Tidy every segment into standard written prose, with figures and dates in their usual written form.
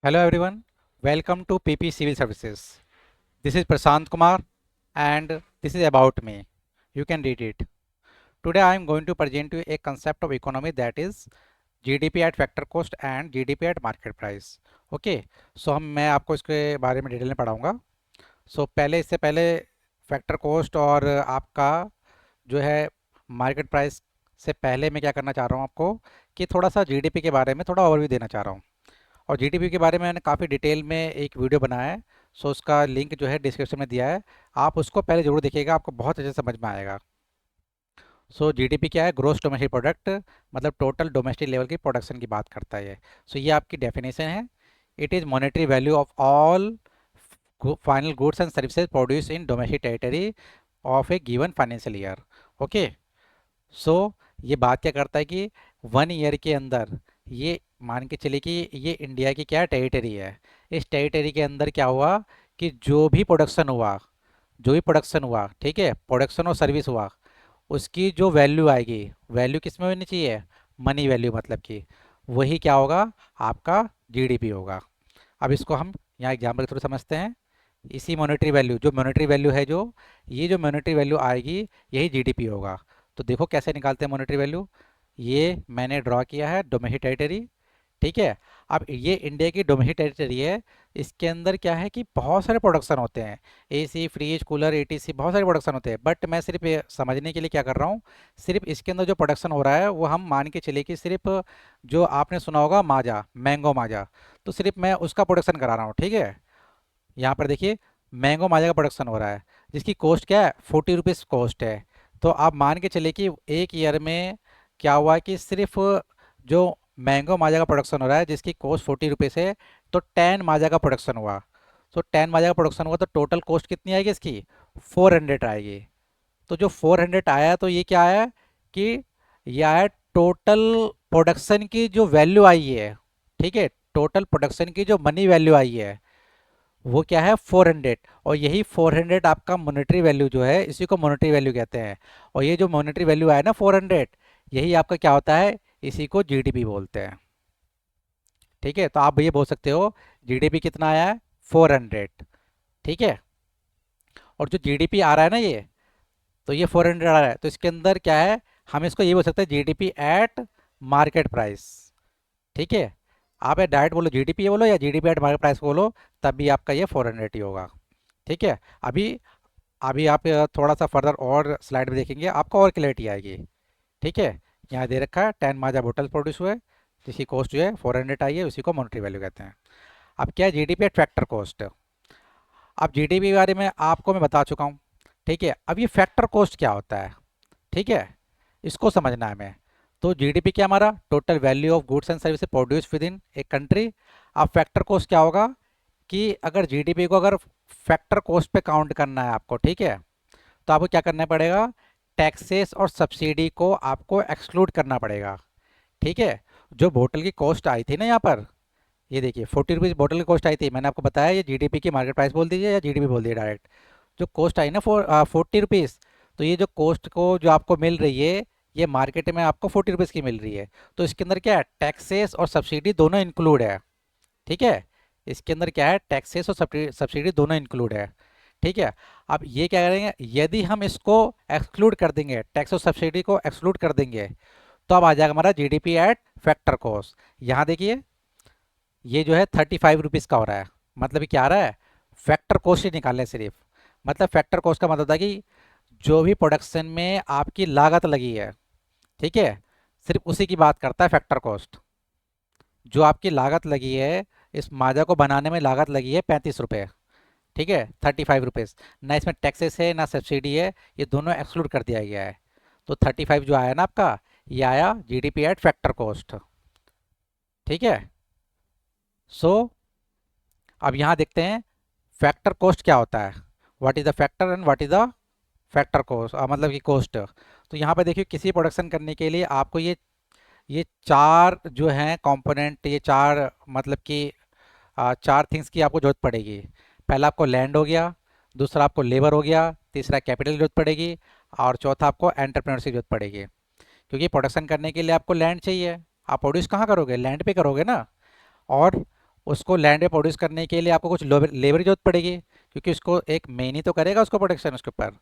Hello everyone, welcome to PP Civil Services. This is Prasant Kumar and this is about me. You can read it. Today I am going to present you a concept of economy that is GDP at factor cost and GDP at market price. Okay, so मैं आपको इसके बारे में detail में पढ़ाऊंगा. पहले इससे पहले फैक्टर कॉस्ट और आपका जो है मार्केट प्राइस से पहले मैं क्या करना चाह रहा हूँ आपको कि थोड़ा सा जीडीपी के बारे में थोड़ा ओवरव्यू देना चाह रहा हूँ. और जीडीपी के बारे में मैंने काफ़ी डिटेल में एक वीडियो बनाया है. उसका लिंक जो है डिस्क्रिप्शन में दिया है. आप उसको पहले ज़रूर देखिएगा, आपको बहुत अच्छे से समझ में आएगा. जीडीपी क्या है? ग्रोस डोमेस्टिक प्रोडक्ट, मतलब टोटल डोमेस्टिक लेवल की प्रोडक्शन की बात करता है ये. ये आपकी डेफिनेशन है. It is monetary value of all final goods and services produce in domestic territory of a given financial year. Okay. So ये बात क्या करता है कि 1 ईयर के अंदर ये मान के चलिए कि ये इंडिया की क्या टेरिटरी है. इस टेरिटरी के अंदर क्या हुआ कि जो भी प्रोडक्शन हुआ, ठीक है, प्रोडक्शन और सर्विस हुआ, उसकी जो वैल्यू आएगी, वैल्यू किस में होनी चाहिए? मनी वैल्यू, मतलब कि वही क्या होगा? आपका जीडीपी होगा. अब इसको हम यहाँ एग्जाम्पल के थ्रू समझते हैं. इसी मॉनेटरी वैल्यू, जो मॉनेटरी वैल्यू है, ये जो मॉनेटरी वैल्यू आएगी यही जीडीपी होगा. तो देखो कैसे निकालते हैं मॉनेटरी वैल्यू. ये मैंने ड्रॉ किया है डोमेस्टिक टेरिटरी, ठीक है. अब ये इंडिया की डोमेस्टिक टेरिटरी है. इसके अंदर क्या है कि बहुत सारे प्रोडक्शन होते हैं, एसी, फ्रिज, कूलर, एटीसी, बहुत सारे प्रोडक्शन होते हैं. बट मैं सिर्फ ये समझने के लिए क्या कर रहा हूँ, सिर्फ इसके अंदर जो प्रोडक्शन हो रहा है वो हम मान के चलिए कि सिर्फ जो आपने सुना होगा माजा, मैंगो माजा, तो सिर्फ मैं उसका प्रोडक्शन करा रहा हूँ, ठीक है. यहाँ पर देखिए मैंगो माजा का प्रोडक्शन हो रहा है, जिसकी कॉस्ट क्या है? 40 रुपीज़ कॉस्ट है. तो आप मान के चलिए कि एक ईयर में क्या हुआ कि सिर्फ जो मैंगो माजा का प्रोडक्शन हो रहा है जिसकी कॉस्ट 40 रुपीज़ है, तो 10 माजा का प्रोडक्शन हुआ. 10 माजा का प्रोडक्शन हुआ तो टोटल कॉस्ट कितनी आएगी इसकी? 400 आएगी. तो जो 400 आया तो ये क्या आया कि ये आया टोटल प्रोडक्शन की जो वैल्यू आई है, ठीक है, टोटल प्रोडक्शन की जो मनी वैल्यू आई है वो क्या है? 400. और यही 400 आपका मॉनेटरी वैल्यू जो है, इसी को मॉनेटरी वैल्यू कहते हैं. और ये जो मॉनेटरी वैल्यू आया ना 400, यही आपका क्या होता है? इसी को जीडीपी बोलते हैं, ठीक है. तो आप ये बोल सकते हो जीडीपी कितना आया है? 400, ठीक है. और जो जीडीपी आ रहा है ना ये, तो ये 400 आ रहा है, तो इसके अंदर क्या है? हम इसको ये बोल सकते हैं जीडीपी एट मार्केट प्राइस, ठीक है. आप ये डायरेक्ट बोलो जीडीपी बोलो या जीडीपी एट मार्केट प्राइस बोलो, तब भी आपका ये 400 ही होगा, ठीक है. अभी अभी आप थोड़ा सा फर्दर और स्लाइड में देखेंगे, आपको और क्लैरिटी आएगी, ठीक है. यहाँ दे रखा है 10 माजा बोतल प्रोड्यूस हुए, जिसकी कॉस्ट जो है 400 आई है, उसी को मॉनेटरी वैल्यू कहते हैं. अब क्या है? GDP at factor cost. अब जीडीपी के बारे में आपको मैं बता चुका हूँ, ठीक है. अब ये फैक्टर कॉस्ट क्या होता है, ठीक है, इसको समझना है हमें. तो जीडीपी क्या? हमारा total value of goods and services produce with in a country. अब फैक्टर कॉस्ट क्या होगा कि अगर जीडीपी को अगर फैक्टर कॉस्ट पे काउंट करना है आपको, ठीक है, तो आपको क्या करना पड़ेगा? टैक्सेस और सब्सिडी को आपको एक्सक्लूड करना पड़ेगा, ठीक है. जो बोतल की कॉस्ट आई थी ना यहाँ पर, ये देखिए 40 रुपीज़ बोतल की कॉस्ट आई थी, मैंने आपको बताया ये जीडीपी की मार्केट प्राइस बोल दीजिए या जीडीपी बोल दीजिए डायरेक्ट. जो कॉस्ट आई ना 40 रुपीज़, तो ये जो कॉस्ट को जो आपको मिल रही है, ये मार्केट में आपको 40 रुपीज़ की मिल रही है. तो इसके अंदर क्या है? टैक्सेस और सब्सिडी दोनों इंक्लूड है, ठीक है. इसके अंदर क्या है? टैक्सेस और सब्सिडी दोनों इंक्लूड है, ठीक है. अब ये क्या करेंगे? यदि हम इसको एक्सक्लूड कर देंगे, टैक्स और सब्सिडी को एक्सक्लूड कर देंगे, तो अब आ जाएगा हमारा जीडीपी एट फैक्टर कॉस्ट. यहाँ देखिए ये जो है 35 रुपीज़ का हो रहा है. मतलब ये क्या आ रहा है? फैक्टर कॉस्ट ही निकाल लें सिर्फ. मतलब फैक्टर कॉस्ट का मतलब था कि जो भी प्रोडक्शन में आपकी लागत लगी है, ठीक है, सिर्फ उसी की बात करता है फैक्टर कॉस्ट. जो आपकी लागत लगी है, इस माजा को बनाने में लागत लगी है 35 रुपये, ठीक है, 35 रुपीज़. ना इसमें टैक्सेस है ना सब्सिडी है, ये दोनों एक्सक्लूड कर दिया गया है. तो 35 जो आया ना आपका, ये आया जीडीपी एट फैक्टर कॉस्ट, ठीक है. सो अब यहाँ देखते हैं फैक्टर कॉस्ट क्या होता है. What is the factor and what is the factor cost, मतलब कि कॉस्ट. तो यहाँ पे देखिए किसी प्रोडक्शन करने के लिए आपको ये चार जो हैं कंपोनेंट, ये चार मतलब कि चार थिंग्स की आपको जरूरत पड़ेगी. पहला आपको लैंड हो गया, दूसरा आपको लेबर हो गया, तीसरा कैपिटल की जरूरत पड़ेगी, और चौथा आपको एंटरप्रेन्योरशिप की जरूरत पड़ेगी. क्योंकि प्रोडक्शन करने के लिए आपको लैंड चाहिए. आप प्रोड्यूस कहाँ करोगे? लैंड पे करोगे ना. और उसको लैंड पे प्रोड्यूस करने के लिए आपको कुछ लेबर की जरूरत पड़ेगी, क्योंकि उसको एक मेन ही तो करेगा उसको प्रोडक्शन उसके ऊपर।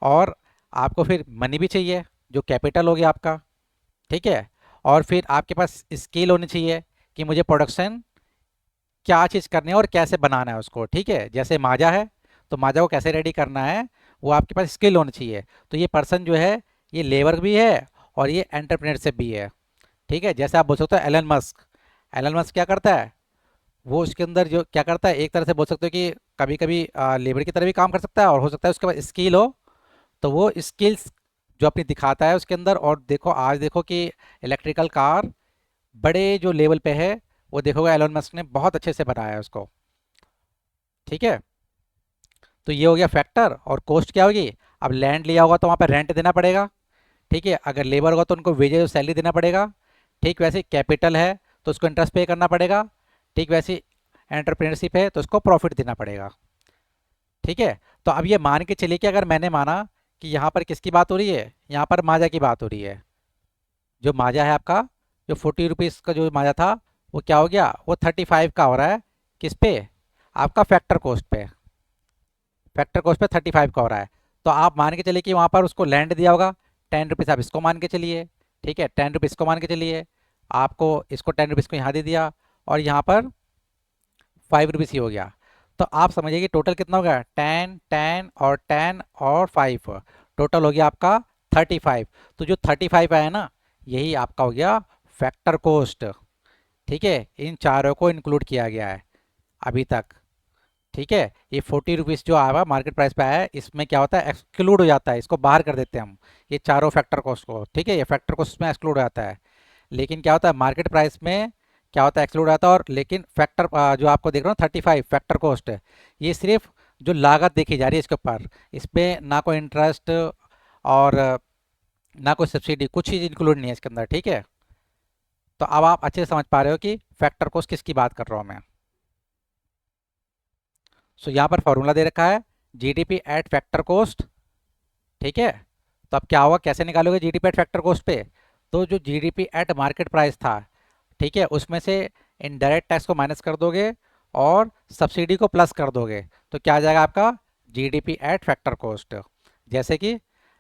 और आपको फिर मनी भी चाहिए, जो कैपिटल हो गया आपका। ठीक है। और फिर आपके पास स्किल होनी चाहिए कि मुझे प्रोडक्शन क्या चीज़ करनी है और कैसे बनाना है उसको। ठीक है, जैसे माजा है, तो माजा को कैसे रेडी करना है, वो आपके पास स्किल होनी चाहिए। तो ये पर्सन जो है, ये लेबर भी है और ये एंटरप्रेन्योरशिप भी है। ठीक है, जैसे आप बोल सकते हो एलन मस्क। एलन मस्क क्या करता है, वो उसके अंदर जो क्या करता है, एक तरह से बोल सकते हो कि कभी कभी लेबर की तरह भी काम कर सकता है, और हो सकता है उसके पास स्किल हो, तो वो स्किल्स जो अपनी दिखाता है उसके अंदर। और देखो आज देखो कि इलेक्ट्रिकल कार बड़े जो लेवल पे है, वो देखोगे एलोन मस्क ने बहुत अच्छे से बनाया है उसको। ठीक है, तो ये हो गया फैक्टर। और कॉस्ट क्या होगी, अब लैंड लिया होगा तो वहाँ पर रेंट देना पड़ेगा। ठीक है, अगर लेबर होगा तो उनको वेजेज और सैलरी देना पड़ेगा। ठीक वैसे कैपिटल है तो उसको इंटरेस्ट पे करना पड़ेगा। ठीक वैसे एंटरप्रेन्योरशिप है तो उसको प्रॉफिट देना पड़ेगा। ठीक है, तो अब ये मान के चलिए कि अगर मैंने माना कि यहाँ पर किसकी बात हो रही है, यहाँ पर माजा की बात हो रही है। जो माजा है आपका, जो 40 रुपीज़ का जो माजा था, वो क्या हो गया, वो 35 का हो रहा है। किस पे, आपका फैक्टर कॉस्ट पे। फैक्टर कॉस्ट पे 35 का हो रहा है। तो आप मान के चलिए कि वहाँ पर उसको लैंड दिया होगा 10 रुपीज़, आप इसको मान के चलिए। ठीक है, 10 रुपीज़ को मान के चलिए, आपको इसको 10 रुपीज़ को यहाँ दे दिया, और यहाँ पर 5 रुपीज़ ही हो गया। तो आप समझिए कि टोटल कितना हो गया, 10 10 और 10 और 5, टोटल हो गया आपका 35। तो जो 35 आया ना, यही आपका हो गया फैक्टर कॉस्ट। ठीक है, इन चारों को इंक्लूड किया गया है अभी तक। ठीक है, ये 40 रुपीज़ जो आया मार्केट प्राइस पे आया है, इसमें क्या होता है, एक्सक्लूड हो जाता है, इसको बाहर कर देते हैं हम, ये चारों फैक्टर कॉस्ट को। ठीक है, ये फैक्टर कॉस्ट में एक्सक्लूड हो जाता है। लेकिन क्या होता है मार्केट प्राइस में, क्या होता है एक्सक्लूड आता है। और लेकिन फैक्टर जो आपको देख रहा हूँ 35 फैक्टर कॉस्ट है, ये सिर्फ जो लागत देखी जा रही है इसके ऊपर, इस पर ना कोई इंटरेस्ट और ना कोई सब्सिडी, कुछ चीज़ इंक्लूड नहीं है इसके अंदर। ठीक है, तो अब आप अच्छे से समझ पा रहे हो कि फैक्टर कॉस्ट किसकी बात कर रहा हूँ मैं। सो यहाँ पर फॉर्मूला दे रखा है, जीडीपी एट फैक्टर कॉस्ट। ठीक है, तो अब क्या होगा, कैसे निकालोगे जीडीपी एट फैक्टर कॉस्ट पे, तो जो जीडीपी एट मार्केट प्राइस था, ठीक है, उसमें से इनडायरेक्ट टैक्स को माइनस कर दोगे और सब्सिडी को प्लस कर दोगे, तो क्या आ जाएगा आपका जीडीपी एट फैक्टर कॉस्ट। जैसे कि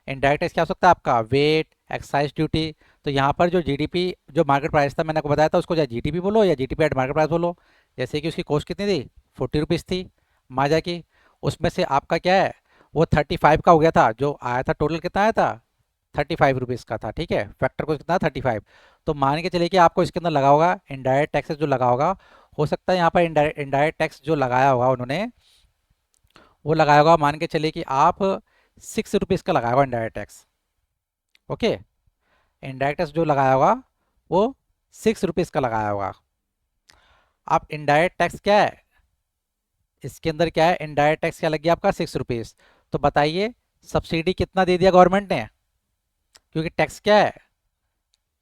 इनडायरेक्ट टैक्स क्या हो सकता है आपका, वेट, एक्साइज ड्यूटी। तो यहाँ पर जो जीडीपी जो मार्केट प्राइस था मैंने आपको बताया था, उसको चाहे जीडीपी बोलो या जीडीपी एट मार्केट प्राइस बोलो। जैसे कि उसकी कॉस्ट कितनी थी, 40 रुपीज़ थी माजा की। उसमें से आपका क्या है, वो 35 का हो गया था, जो आया था टोटल कितना आया था, 35 रुपीज़ का था। ठीक है, फैक्टर को कितना 35। तो मान के चलिए कि आपको इसके अंदर लगा होगा इनडायरेक्ट टैक्सेस जो लगा होगा, हो सकता है यहाँ पर इनडायरेक्ट टैक्स जो लगाया होगा उन्होंने, वो लगाया होगा, मान के चलिए कि आप 6 रुपीज़ का लगाया होगा indirect tax. Okay, indirect tax जो लगाया होगा वो 6 रुपीज़ का लगाया होगा। अब इनडायरेक्ट टैक्स क्या है, इसके अंदर क्या है, इनडायरेक्ट टैक्स क्या लग गया आपका 6 रुपीज़। तो बताइए सब्सिडी कितना दे दिया गवर्नमेंट ने, क्योंकि टैक्स क्या है,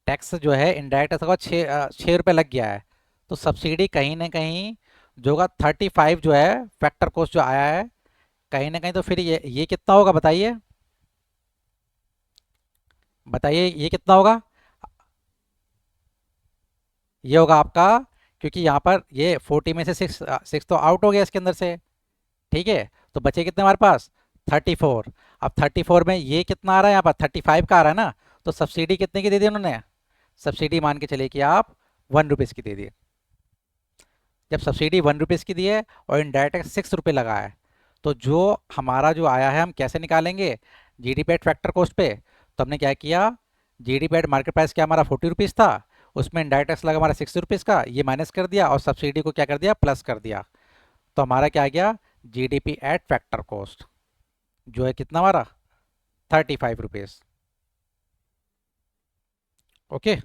टैक्स जो है इनडायरेक्ट टैक्स का 6 रुपये लग गया है। तो सब्सिडी कहीं ना कहीं जो होगा 35 जो है फैक्टर कॉस्ट जो आया है, कहीं ना कहीं तो फिर ये कितना होगा बताइए, बताइए ये कितना होगा। ये होगा आपका, क्योंकि यहाँ पर ये 40 में से सिक्स सिक्स तो आउट हो गया इसके अंदर से। ठीक है, तो बचे कितने हमारे पास, 34। अब 34 में ये कितना आ रहा है, यहाँ पर 35 का आ रहा है ना, तो सब्सिडी कितने की दे दी उन्होंने, सब्सिडी मान के चलिए कि आप 1 रुपीज़ की दे दी। जब सब्सिडी 1 रुपीज़ की दी है और इनडायरेक्ट टैक्स 6 रुपये लगा है, तो जो हमारा जो आया है हम कैसे निकालेंगे, जीडीपी एट फैक्टर कॉस्ट पे। तो हमने क्या किया, जीडीपी एट मार्केट प्राइस क्या हमारा 40 रुपीज़ था, उसमें इनडायरेक्ट टैक्स लगा हमारा 6 रुपीज़ का, ये माइनस कर दिया, और सब्सिडी को क्या कर दिया, प्लस कर दिया। तो हमारा क्या आ गया, जीडीपी एट फैक्टर कॉस्ट जो है कितना हमारा 35 रुपीज़। ओके,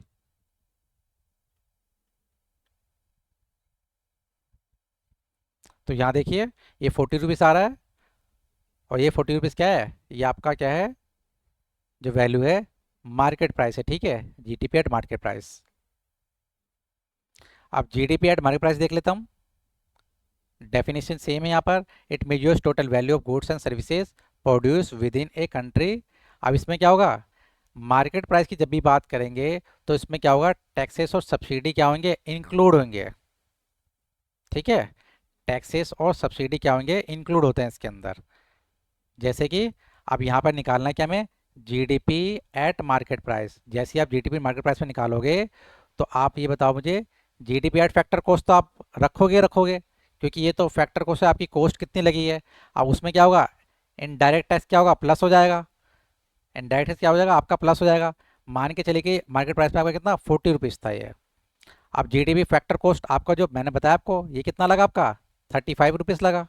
तो यहाँ देखिए ये 40 रुपीज़ आ रहा है, और ये 40 रुपीज़ क्या है, ये आपका क्या है, जो वैल्यू है मार्केट प्राइस है। ठीक है, जीडीपी एट मार्केट प्राइस। अब जीडीपी एट मार्केट प्राइस देख लेता हूँ, डेफिनेशन सेम है यहाँ पर, it measures total value of goods and services produce with in a country. अब इसमें क्या होगा, मार्केट प्राइस की जब भी बात करेंगे तो इसमें क्या होगा, टैक्सेस और सब्सिडी क्या होंगे, इंक्लूड होंगे। ठीक है। टैक्सेस और सब्सिडी क्या होंगे, इंक्लूड होते हैं इसके अंदर। जैसे कि अब यहाँ पर निकालना है क्या हमें, जीडीपी एट मार्केट प्राइस। जैसे ही आप जीडीपी मार्केट प्राइस में निकालोगे तो आप ये बताओ मुझे, जीडीपी एट फैक्टर कॉस्ट तो आप रखोगे, क्योंकि ये तो फैक्टर कॉस्ट है, आपकी कॉस्ट कितनी लगी है। अब उसमें क्या होगा, इनडायरेक्ट टैक्स क्या होगा, प्लस हो जाएगा। इनडायरेक्ट टैक्स क्या हो जाएगा, आपका प्लस हो जाएगा। मान के चलिए कि मार्केट प्राइस में आपका कितना 40 रुपीज़ था ये। अब जीडीपी फैक्टर कॉस्ट आपका जो मैंने बताया आपको, ये कितना लगा आपका, 35 रुपीज़ लगा।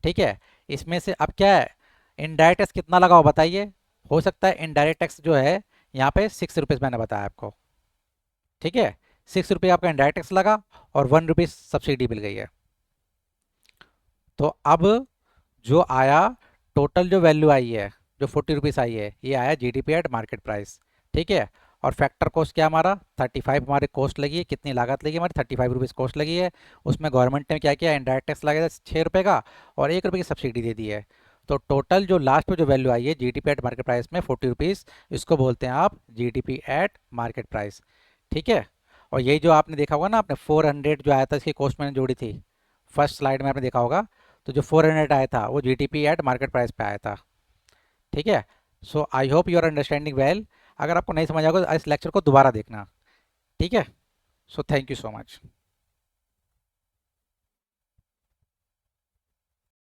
ठीक है। इसमें से अब क्या है, इनडायरेक्ट टैक्स कितना लगा हो बताइए। हो सकता है इनडायरेक्ट टैक्स जो है यहाँ पे 6 रुपीज़ मैंने बताया आपको। ठीक है। 6 रुपये आपका इनडायरेक्ट टैक्स लगा और 1 रुपीज़ सब्सिडी मिल गई है। तो अब जो आया, टोटल जो वैल्यू आई है, जो 40 रुपीज़ आई है, ये आया जीडीपी एट मार्केट प्राइस। ठीक है। और फैक्टर कॉस्ट क्या हमारा 35 हमारे कॉस्ट लगी है, कितनी लागत लगी हमारी 35 रुपीज़ कॉस्ट लगी है। उसमें गवर्नमेंट ने क्या किया, इनडायरेक्ट टैक्स लगेगा 6 रुपये का और 1 रुपये की सब्सिडी दे दी है। तो टोटल जो लास्ट में जो वैल्यू आई है जीडीपी एट मार्केट प्राइस में 40 रुपीज़, इसको बोलते हैं आप जीडीपी एट मार्केट प्राइस। ठीक है। और यही जो आपने देखा होगा ना, आपने 400 जो आया था इसकी कॉस्ट मैंने जोड़ी थी, फर्स्ट स्लाइड में आपने देखा होगा। तो जो 400 आया था वो जीडीपी एट मार्केट प्राइस पे आया था। ठीक है। So I hope you are understanding well. अगर आपको नहीं समझ आएगा तो इस लेक्चर को दोबारा देखना। ठीक है। So thank you so much.